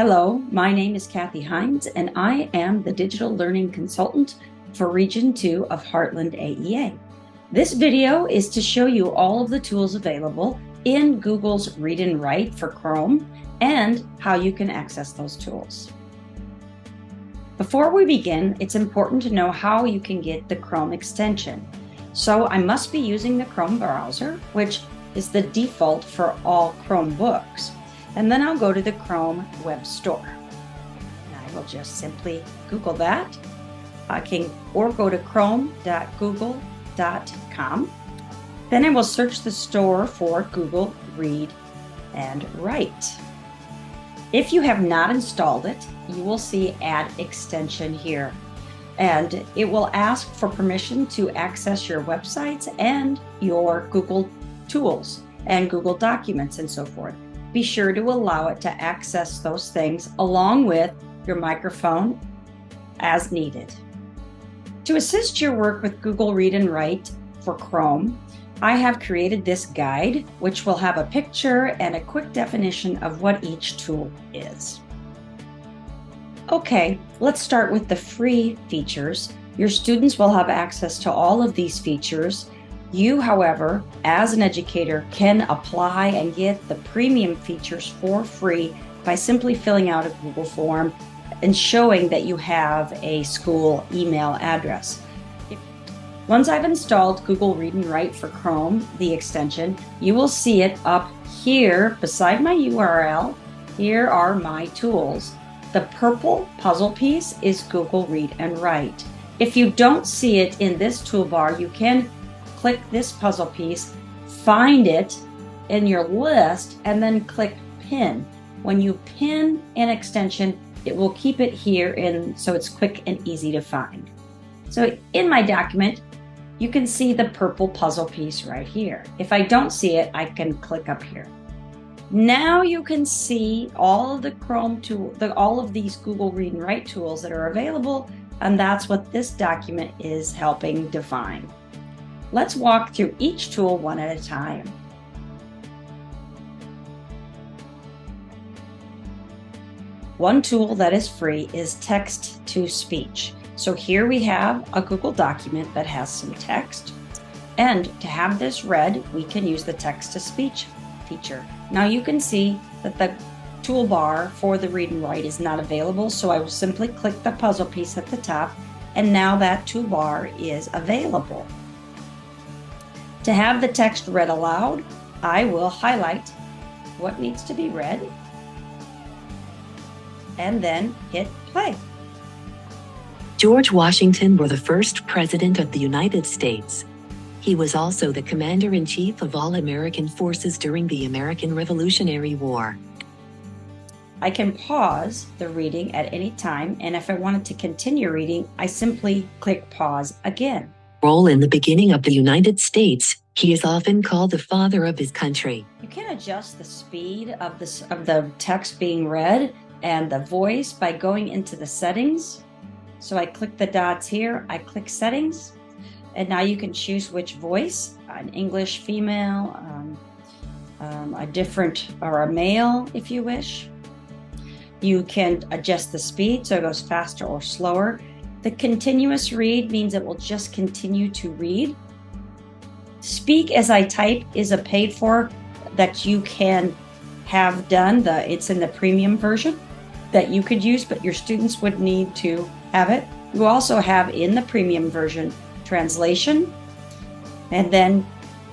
Hello, my name is Kathy Hines, and I am the Digital Learning Consultant for Region 2 of Heartland AEA. This video is to show you all of the tools available in Google's Read and Write for Chrome and how you can access those tools. Before we begin, it's important to know how you can get the Chrome extension. So I must be using the Chrome browser, which is the default for all Chromebooks. And then I'll go to the Chrome Web Store. And I will just simply Google that. Or go to chrome.google.com. Then I will search the store for Google Read and Write. If you have not installed it, you will see Add Extension here. And it will ask for permission to access your websites and your Google tools and Google Documents and so forth. Be sure to allow it to access those things along with your microphone as needed. To assist your work with Google Read and Write for Chrome, I have created this guide, which will have a picture and a quick definition of what each tool is. Okay, let's start with the free features. Your students will have access to all of these features. You, however, as an educator, can apply and get the premium features for free by simply filling out a Google form and showing that you have a school email address. Once I've installed Google Read and Write for Chrome, the extension, you will see it up here beside my URL. Here are my tools. The purple puzzle piece is Google Read and Write. If you don't see it in this toolbar, you can click this puzzle piece, find it in your list, and then click Pin. When you pin an extension, it will keep it here so it's quick and easy to find. So in my document, you can see the purple puzzle piece right here. If I don't see it, I can click up here. Now you can see all of the Chrome tool, all of these Google Read and Write tools that are available, and that's what this document is helping define. Let's walk through each tool one at a time. One tool that is free is text-to-speech. So here we have a Google document that has some text. And to have this read, we can use the text-to-speech feature. Now you can see that the toolbar for the Read and Write is not available, so I will simply click the puzzle piece at the top, and now that toolbar is available. To have the text read aloud, I will highlight what needs to be read and then hit play. George Washington was the first president of the United States. He was also the commander-in-chief of all American forces during the American Revolutionary War. I can pause the reading at any time, and if I wanted to continue reading, I simply click pause again. Role in the beginning of the United States, he is often called the father of his country. You can adjust the speed of the text being read and the voice by going into the settings. So I click the dots here, I click settings, and now you can choose which voice, an English female, a different or a male if you wish. You can adjust the speed so it goes faster or slower. The continuous read means it will just continue to read. Speak as I type is a paid for that you can have done. It's in the premium version that you could use, but your students would need to have it. You also have in the premium version translation. And then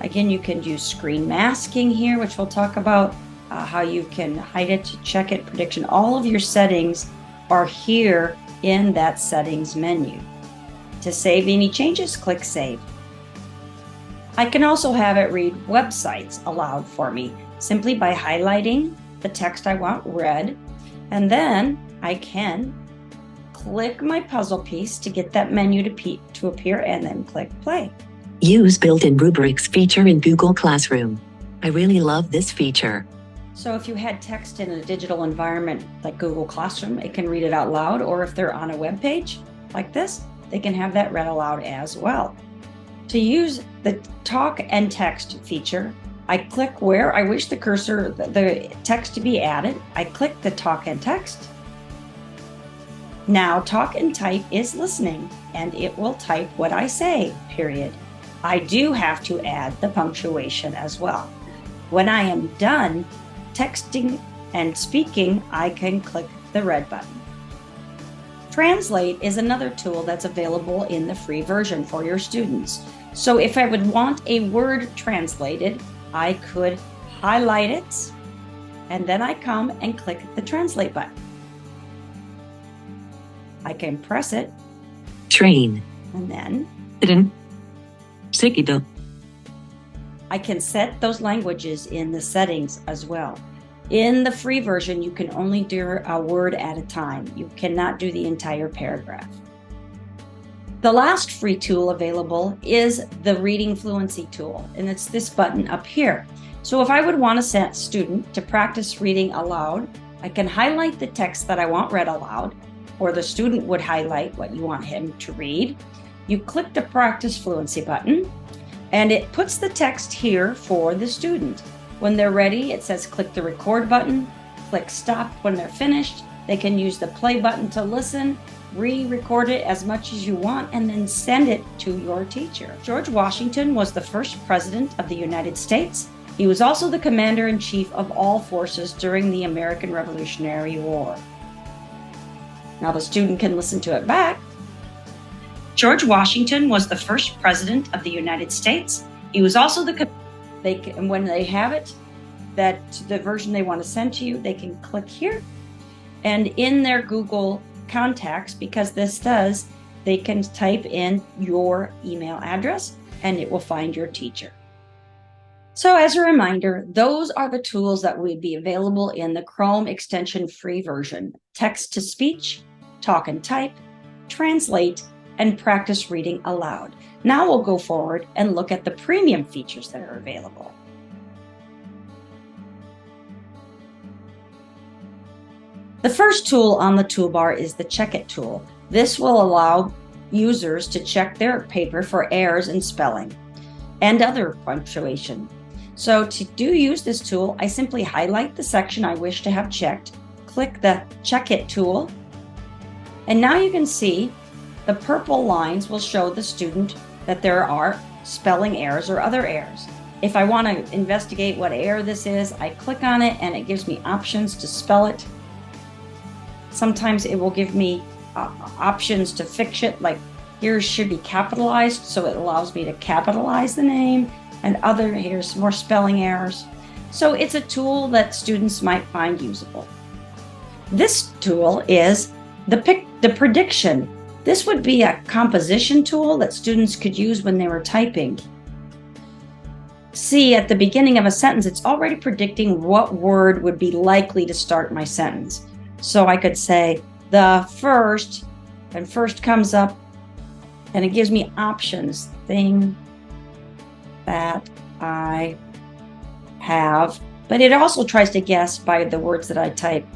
again, you can use screen masking here, which we'll talk about how you can hide it, check it, prediction. All of your settings are here in that settings menu. To save any changes, click Save. I can also have it read websites aloud for me simply by highlighting the text I want read, and then I can click my puzzle piece to get that menu to appear and then click play. Use built-in rubrics feature in Google Classroom. I really love this feature. So if you had text in a digital environment like Google Classroom, it can read it out loud, or if they're on a web page like this, they can have that read aloud as well. To use the talk and text feature, I click where I wish the cursor, the text to be added. I click the talk and text. Now talk and type is listening, and it will type what I say, period. I do have to add the punctuation as well. When I am done texting and speaking, I can click the red button. Translate is another tool that's available in the free version for your students. So if I would want a word translated, I could highlight it, and then I come and click the translate button. I can press it. Train. And then Seguido. I can set those languages in the settings as well. In the free version, you can only do a word at a time. You cannot do the entire paragraph. The last free tool available is the reading fluency tool, and it's this button up here. So if I would want to set a student to practice reading aloud, I can highlight the text that I want read aloud, or the student would highlight what you want him to read. You click the practice fluency button, and it puts the text here for the student. When they're ready, it says click the record button, click stop when they're finished. They can use the play button to listen, re-record it as much as you want, and then send it to your teacher. George Washington was the first president of the United States. He was also the commander-in-chief of all forces during the American Revolutionary War. Now the student can listen to it back. George Washington was the first president of the United States. He was also when they have it, that the version they want to send to you, they can click here. And in their Google contacts, because this does, they can type in your email address and it will find your teacher. So as a reminder, those are the tools that would be available in the Chrome extension free version: text to speech, talk and type, translate, and practice reading aloud. Now we'll go forward and look at the premium features that are available. The first tool on the toolbar is the Check It tool. This will allow users to check their paper for errors in spelling and other punctuation. So to use this tool, I simply highlight the section I wish to have checked, click the Check It tool, and now you can see the purple lines will show the student that there are spelling errors or other errors. If I want to investigate what error this is, I click on it and it gives me options to spell it. Sometimes it will give me options to fix it, like here should be capitalized, so it allows me to capitalize the name, and here's more spelling errors. So it's a tool that students might find usable. This tool is the prediction. This would be a composition tool that students could use when they were typing. See, at the beginning of a sentence, it's already predicting what word would be likely to start my sentence. So I could say the first, and first comes up, and it gives me options. Thing that I have, but it also tries to guess by the words that I type.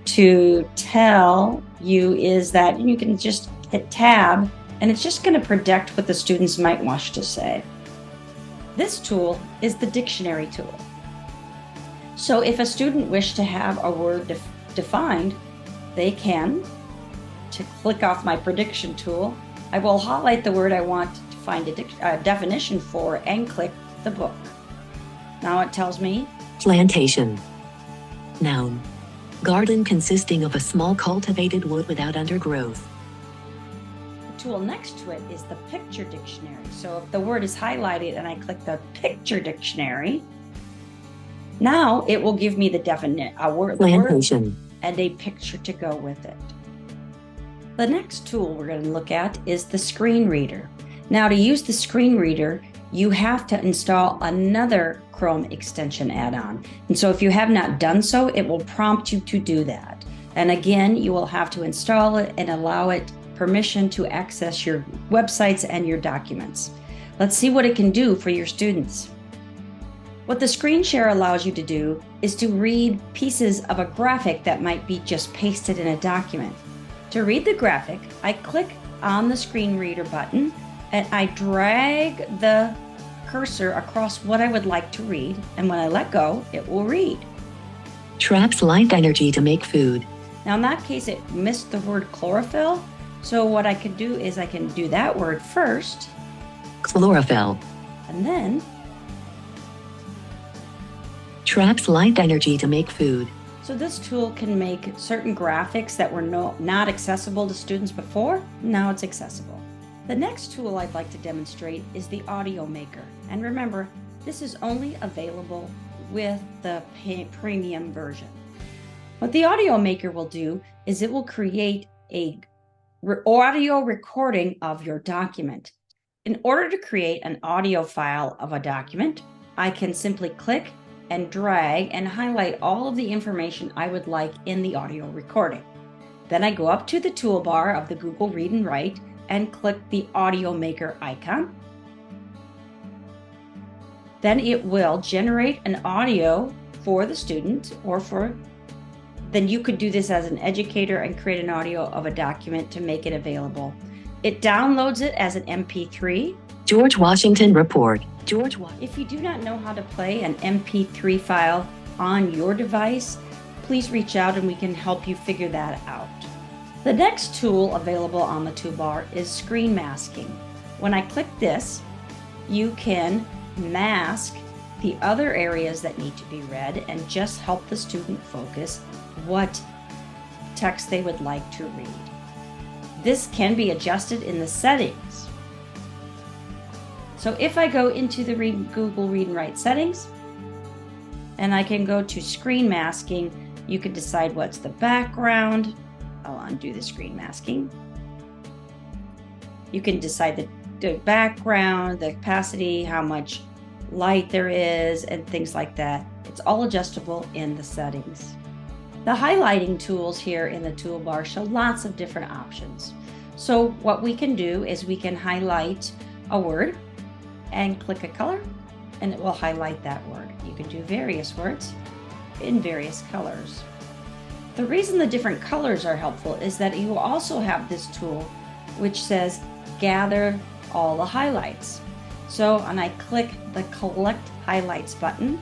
To tell you is that you can just hit tab, and it's just going to predict what the students might wish to say. This tool is the dictionary tool. So if a student wished to have a word defined, they can, to click off my prediction tool, I will highlight the word I want to find a definition for and click the book. Now it tells me Plantation. Noun. Garden consisting of a small cultivated wood without undergrowth. The tool next to it is the picture dictionary. So if the word is highlighted and I click the picture dictionary, now it will give me the word and a picture to go with it. The next tool we're going to look at is the screen reader. Now to use the screen reader, you have to install another Chrome extension add-on. And so if you have not done so, it will prompt you to do that. And again, you will have to install it and allow it permission to access your websites and your documents. Let's see what it can do for your students. What the screen share allows you to do is to read pieces of a graphic that might be just pasted in a document. To read the graphic, I click on the screen reader button and I drag the cursor across what I would like to read, and when I let go, it will read. Traps light energy to make food. Now in that case, it missed the word chlorophyll. So what I can do is I can do that word first. Chlorophyll. And then traps light energy to make food. So this tool can make certain graphics that were not accessible to students before. Now it's accessible. The next tool I'd like to demonstrate is the audio maker. And remember, this is only available with the premium version. What the audio maker will do is it will create a audio recording of your document. In order to create an audio file of a document, I can simply click and drag and highlight all of the information I would like in the audio recording. Then I go up to the toolbar of the Google Read and Write and click the audio maker icon. Then it will generate an audio for the student then you could do this as an educator and create an audio of a document to make it available. It downloads it as an MP3. George Washington Report. If you do not know how to play an MP3 file on your device, please reach out and we can help you figure that out. The next tool available on the toolbar is screen masking. When I click this, you can mask the other areas that need to be read and just help the student focus what text they would like to read. This can be adjusted in the settings. So if I go into the Google Read and Write settings, and I can go to screen masking, you can decide what's the background. I'll undo the screen masking. You can decide the background, the opacity, how much light there is, and things like that. It's all adjustable in the settings. The highlighting tools here in the toolbar show lots of different options. So what we can do is we can highlight a word and click a color and it will highlight that word. You can do various words in various colors. The reason the different colors are helpful is that you also have this tool which says gather all the highlights. So when I click the collect highlights button,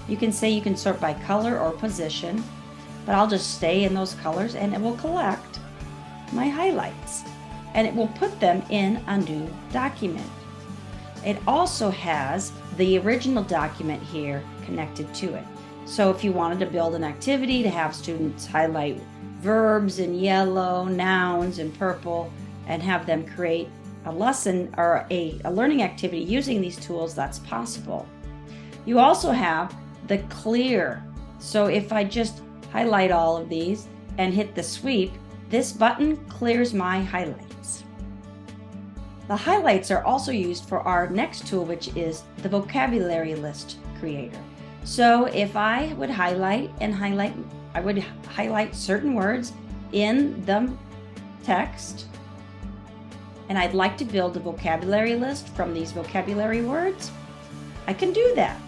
you can say you can sort by color or position, but I'll just stay in those colors and it will collect my highlights and it will put them in a new document. It also has the original document here connected to it. So if you wanted to build an activity to have students highlight verbs in yellow, nouns in purple, and have them create a lesson or a learning activity using these tools, that's possible. You also have the clear. So if I just highlight all of these and hit the sweep, this button clears my highlights. The highlights are also used for our next tool, which is the vocabulary list creator. So if I would highlight, I would highlight certain words in the text, and I'd like to build a vocabulary list from these vocabulary words, I can do that.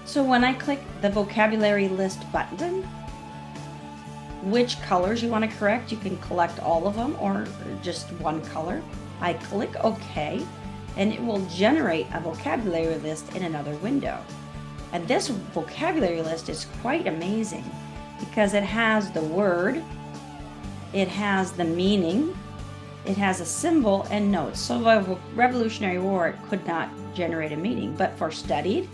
So when I click the vocabulary list button, which colors you want to correct, you can collect all of them or just one color. I click OK, and it will generate a vocabulary list in another window. And this vocabulary list is quite amazing because it has the word, it has the meaning, it has a symbol and notes. So the Revolutionary War, it could not generate a meaning, but for studied,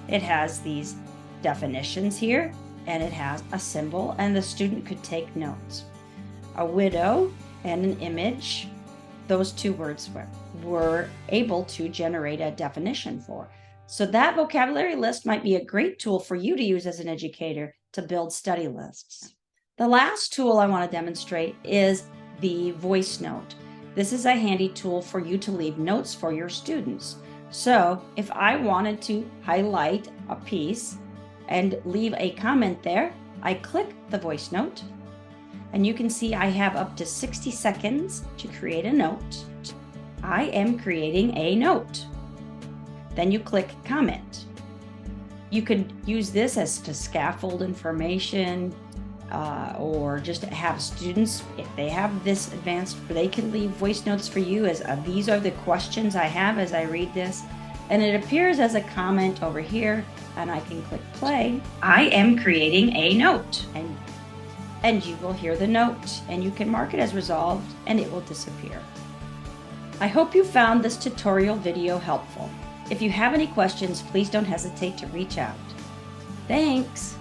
it has these definitions here, and it has a symbol, and the student could take notes. A widow and an image, those two words were able to generate a definition for. So that vocabulary list might be a great tool for you to use as an educator to build study lists. The last tool I want to demonstrate is the voice note. This is a handy tool for you to leave notes for your students. So if I wanted to highlight a piece and leave a comment there, I click the voice note, and you can see I have up to 60 seconds to create a note. I am creating a note. Then you click comment. You could use this as to scaffold information, or just have students, if they have this advanced, they can leave voice notes for you as these are the questions I have as I read this. and it appears as a comment over here, and I can click play. I am creating a note, and you will hear the note, and you can mark it as resolved, and it will disappear. I hope you found this tutorial video helpful. If you have any questions, please don't hesitate to reach out. Thanks.